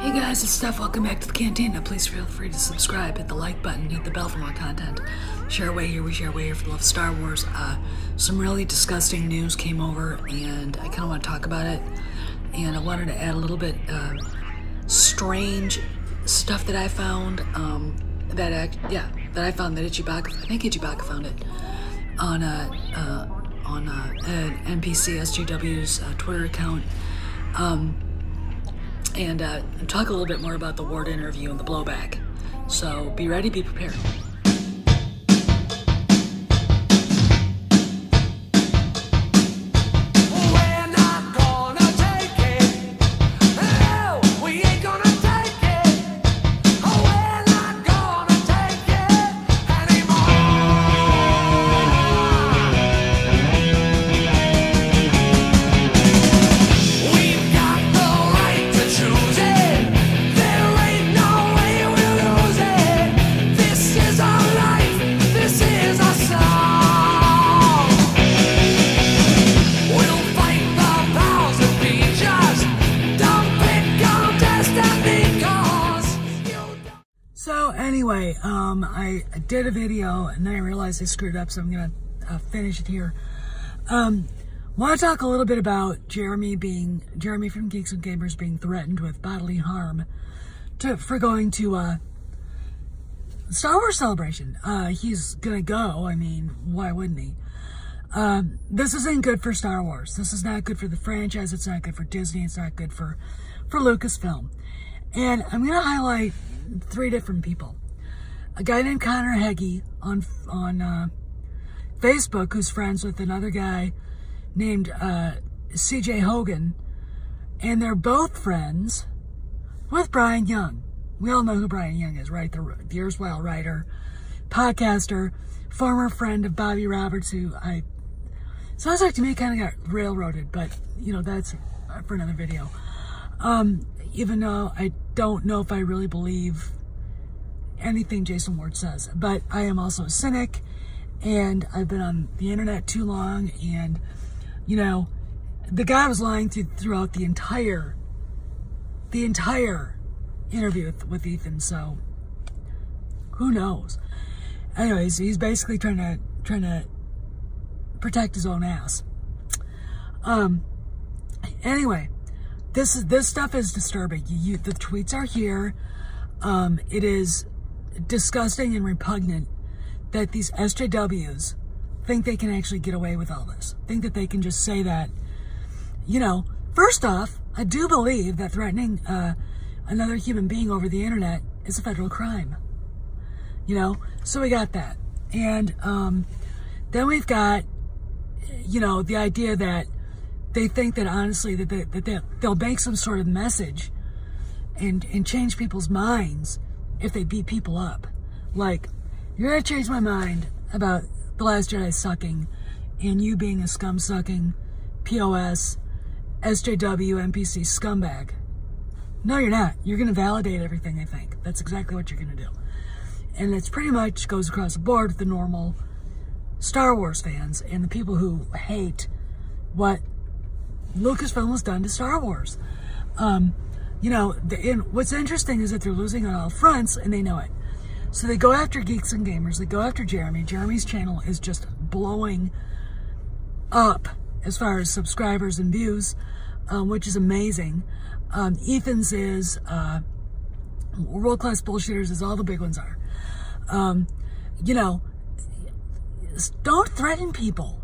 Hey guys, it's Steph. Welcome back to the Cantina. Please feel free to subscribe, hit the like button, hit the bell for more content. Share away here, we share away here for the love of Star Wars. Some really disgusting news came over, and I kind of want to talk about it. And I wanted to add a little bit strange stuff that I found. That I found that Ichibaka, I think Ichibaka found it on NPC SJW's Twitter account. And talk a little bit more about the Ward interview and the blowback. So be ready, be prepared. So anyway, I did a video and then I realized I screwed up, so I'm gonna finish it here. Want to talk a little bit about Jeremy from Geeks and Gamers being threatened with bodily harm for going to Star Wars Celebration. He's gonna go. I mean, why wouldn't he? This isn't good for Star Wars. This is not good for the franchise. It's not good for Disney. It's not good for Lucasfilm. And I'm gonna highlight 3 different people. A guy named Connor Heggie on Facebook, who's friends with another guy named CJ Hogan, and they're both friends with Brian Young. We all know who Brian Young is, right? The erstwhile writer, podcaster, former friend of Bobby Roberts, who sounds like to me kind of got railroaded, but you know, that's for another video. Even though I don't know if I really believe anything Jason Ward says, but I am also a cynic, and I've been on the internet too long, and you know, the guy was lying throughout the entire interview with Ethan, so who knows? Anyways, he's basically trying to protect his own ass. Anyway, this stuff is disturbing. The tweets are here. It is disgusting and repugnant that these SJWs think they can actually get away with all this. Think that they can just say that. You know, first off, I do believe that threatening another human being over the internet is a federal crime. You know, so we got that. And then we've got, you know, the idea that they think that honestly that they'll make some sort of message and change people's minds if they beat people up. Like, you're gonna change my mind about The Last Jedi sucking and you being a scum-sucking POS SJW NPC scumbag. No, you're not. You're gonna validate everything I think. That's exactly what you're gonna do. And it's pretty much goes across the board with the normal Star Wars fans and the people who hate what Lucasfilm has done to Star Wars. You know, what's interesting is that they're losing on all fronts, and they know it. So they go after Geeks and Gamers. They go after Jeremy. Jeremy's channel is just blowing up as far as subscribers and views, which is amazing. Ethan's is world-class bullshitters, as all the big ones are. You know, don't threaten people.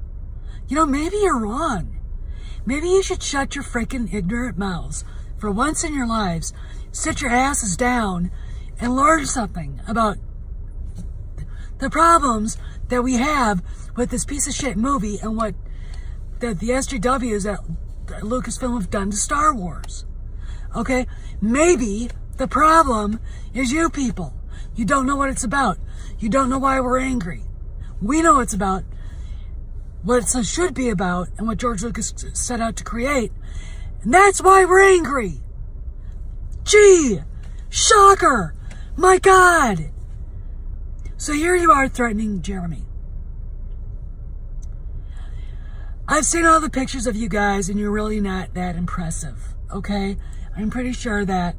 You know, maybe you're wrong. Maybe you should shut your freaking ignorant mouths for once in your lives. Sit your asses down and learn something about the problems that we have with this piece of shit movie and what the SJWs at Lucasfilm have done to Star Wars. Okay? Maybe the problem is you people. You don't know what it's about. You don't know why we're angry. We know it's about what it should be about and what George Lucas set out to create. And that's why we're angry. Gee, shocker. My God. So here you are threatening Jeremy. I've seen all the pictures of you guys and you're really not that impressive, okay? I'm pretty sure that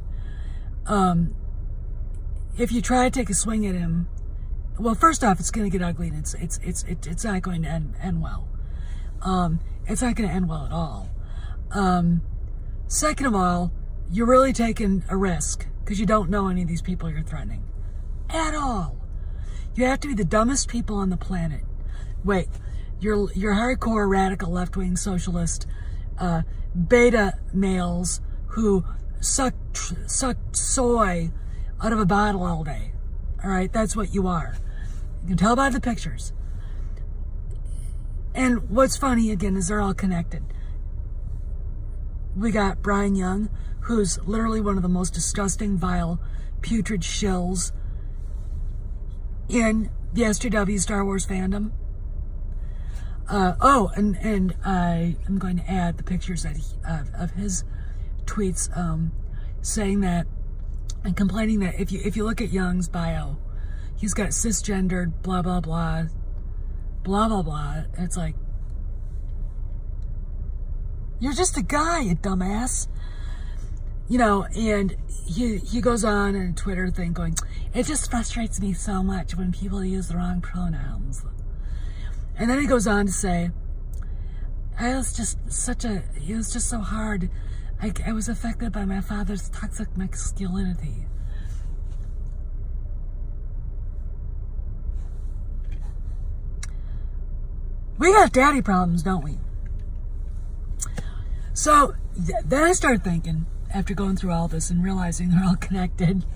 if you try to take a swing at him, well, first off, it's going to get ugly, and it's not going to end well. It's not going to end well at all. Second of all, you're really taking a risk because you don't know any of these people you're threatening at all. You have to be the dumbest people on the planet. Wait, you're hardcore radical left-wing socialist beta males who suck soy out of a bottle all day. All right, that's what you are. You can tell by the pictures. And what's funny, again, is they're all connected. We got Brian Young, who's literally one of the most disgusting, vile, putrid shills in the SJW Star Wars fandom. And I'm going to add the pictures that of his tweets saying that and complaining that if you look at Young's bio, he's got cisgendered blah blah blah blah blah blah. And it's like, you're just a guy, you dumbass. You know, and he goes on in a Twitter thing going, it just frustrates me so much when people use the wrong pronouns. And then he goes on to say, it was just so hard. I was affected by my father's toxic masculinity. We got daddy problems, don't we? So then I started thinking, after going through all this and realizing they're all connected,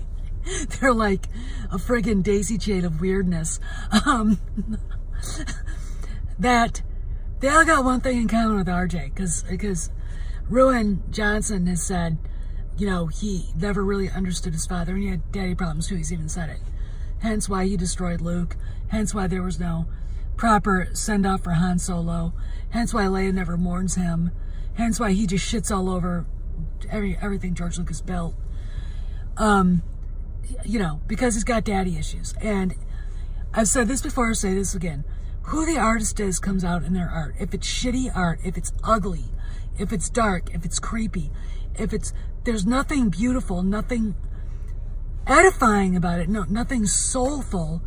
they're like a friggin' daisy chain of weirdness, that they all got one thing in common with RJ, because Ruin Johnson has said, you know, he never really understood his father, and he had daddy problems too. He's even said it. Hence why he destroyed Luke. Hence why there was no proper send-off for Han Solo. Hence why Leia never mourns him. Hence why he just shits all over everything George Lucas built. You know, because he's got daddy issues. And I've said this before, I'll say this again. Who the artist is comes out in their art. If it's shitty art, if it's ugly, if it's dark, if it's creepy, there's nothing beautiful, nothing edifying about it, nothing soulful.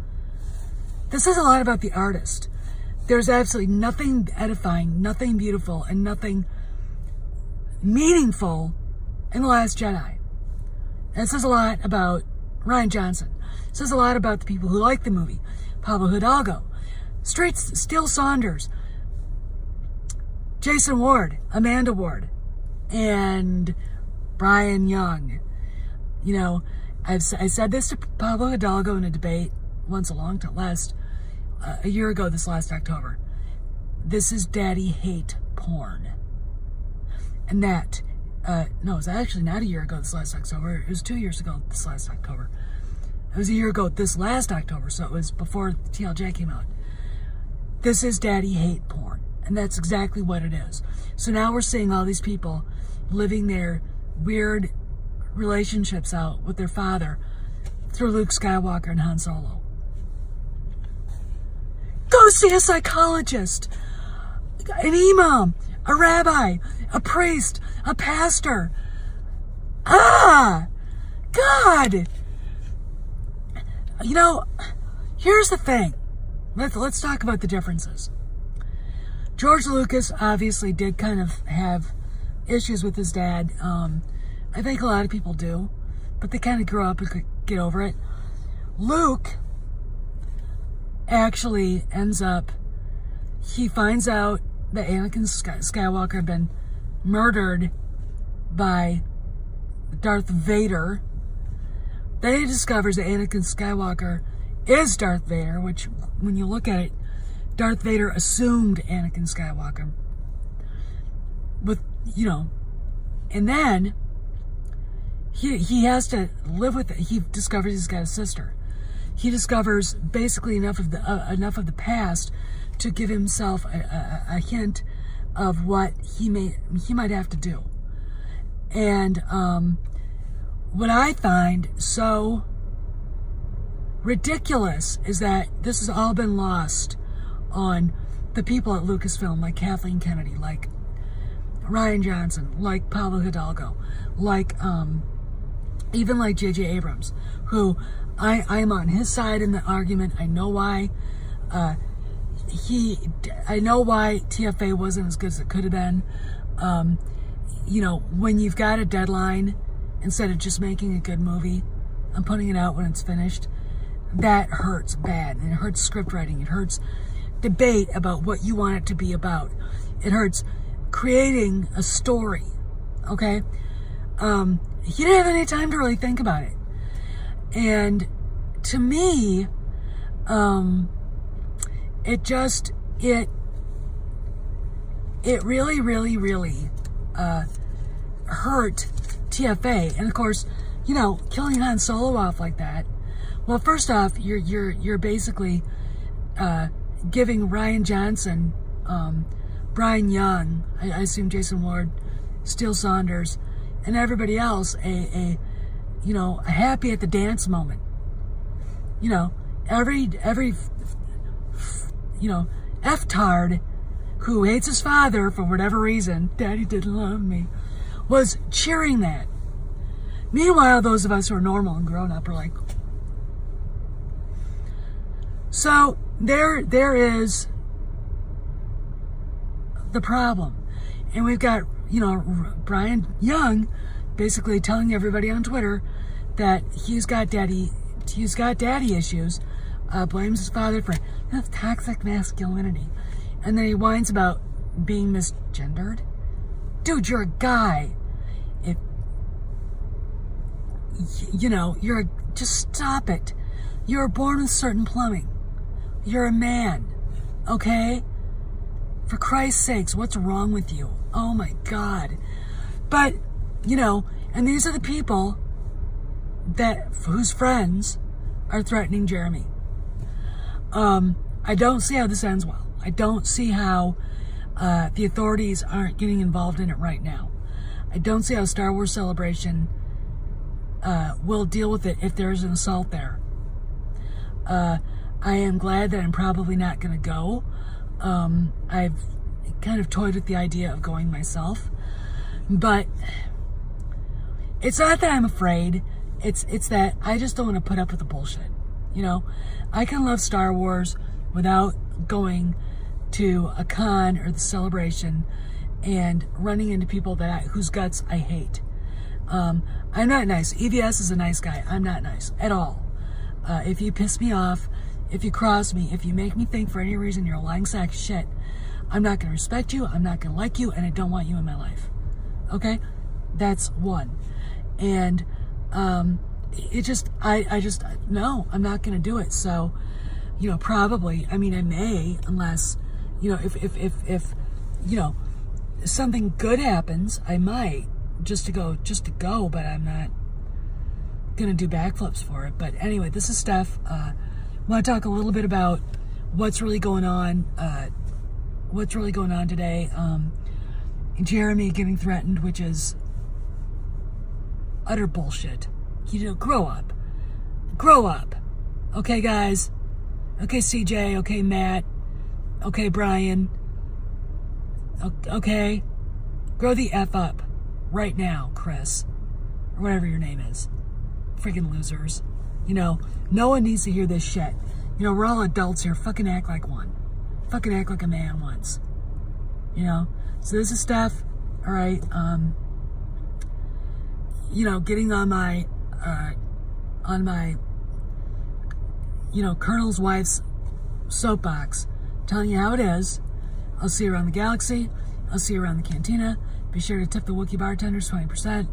This says a lot about the artist. There's absolutely nothing edifying, nothing beautiful, and nothing meaningful in The Last Jedi. And it says a lot about Rian Johnson. It says a lot about the people who like the movie. Pablo Hidalgo, Steele Saunders, Jason Ward, Amanda Ward, and Brian Young. You know, I said this to Pablo Hidalgo in a debate once a year ago this last October. This is daddy hate porn. And that, no, it was actually not a year ago this last October. It was 2 years ago this last October. It was a year ago this last October, so it was before TLJ came out. This is daddy hate porn. And that's exactly what it is. So now we're seeing all these people living their weird relationships out with their father through Luke Skywalker and Han Solo. Go see a psychologist, an imam, a rabbi, a priest, a pastor. Ah, God. You know, here's the thing. Let's talk about the differences. George Lucas obviously did kind of have issues with his dad. I think a lot of people do, but they kind of grew up and could get over it. Luke actually ends up, he finds out that Anakin Skywalker had been murdered by Darth Vader. Then he discovers that Anakin Skywalker is Darth Vader, which, when you look at it, Darth Vader assumed Anakin Skywalker. With, you know, and then he has to live with it. He discovers he's got a sister. He discovers basically enough of the past to give himself a hint of what he might have to do. And what I find so ridiculous is that this has all been lost on the people at Lucasfilm, like Kathleen Kennedy, like Rian Johnson, like Pablo Hidalgo, like even like J.J. Abrams, who I am on his side in the argument. I know why. I know why TFA wasn't as good as it could have been. You know, when you've got a deadline, instead of just making a good movie and putting it out when it's finished, that hurts bad. And it hurts script writing. It hurts debate about what you want it to be about. It hurts creating a story, okay? He didn't have any time to really think about it. And to me, it really, really, really hurt TFA. And of course, you know, killing Han Solo off like that. Well, first off, you're basically giving Rian Johnson, Brian Young, I assume Jason Ward, Steele Saunders, and everybody else a happy at the dance moment. You know, every F-tard who hates his father for whatever reason, Daddy didn't love me, was cheering that. Meanwhile, those of us who are normal and grown up are like, so there is the problem. And we've got, you know, Brian Young basically telling everybody on Twitter that he's got daddy issues, blames his father for toxic masculinity. And then he whines about being misgendered. Dude, you're a guy. If, you know, just stop it. You were born with certain plumbing. You're a man, okay? For Christ's sakes, what's wrong with you? Oh my God. But, you know, and these are the people whose friends are threatening Jeremy. I don't see how this ends well. I don't see how the authorities aren't getting involved in it right now. I don't see how Star Wars Celebration will deal with it if there is an assault there. I am glad that I'm probably not going to go. I've kind of toyed with the idea of going myself, but it's not that I'm afraid. It's that I just don't want to put up with the bullshit. You know, I can love Star Wars without going to a con or the celebration and running into people whose guts I hate. I'm not nice. EVS is a nice guy. I'm not nice at all. If you piss me off, if you cross me, if you make me think for any reason you're a lying sack of shit, I'm not going to respect you, I'm not going to like you, and I don't want you in my life. Okay? That's one. And no, I'm not going to do it. So, you know, probably, I mean, I may, unless, you know, if you know, something good happens, I might, just to go, but I'm not going to do backflips for it. But anyway, this is Steph. I want to talk a little bit about what's really going on today. Jeremy getting threatened, which is utter bullshit. You know, grow up. Grow up. Okay, guys? Okay, CJ. Okay, Matt. Okay, Brian. Okay? Grow the F up. Right now, Chris. Or whatever your name is. Freaking losers. You know, no one needs to hear this shit. You know, we're all adults here. Fucking act like one. Fucking act like a man once. You know? So this is Steph. Alright, you know, getting on my, you know, Colonel's wife's soapbox, telling you how it is. I'll see you around the galaxy. I'll see you around the cantina. Be sure to tip the Wookiee bartenders 20%.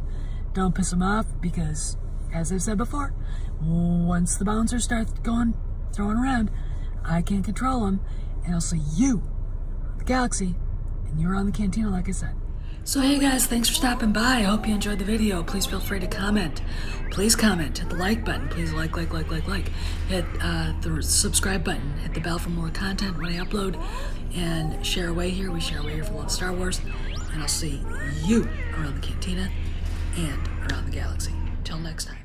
Don't piss them off because, as I've said before, once the bouncers start throwing around, I can't control them, and I'll see you at the galaxy, and you're on the cantina, like I said. So hey guys, thanks for stopping by. I hope you enjoyed the video. Please feel free to comment. Please comment. Hit the like button. Please like. Hit the subscribe button. Hit the bell for more content when I upload. And share away here. We share away here for love of Star Wars. And I'll see you around the cantina and around the galaxy. Till next time.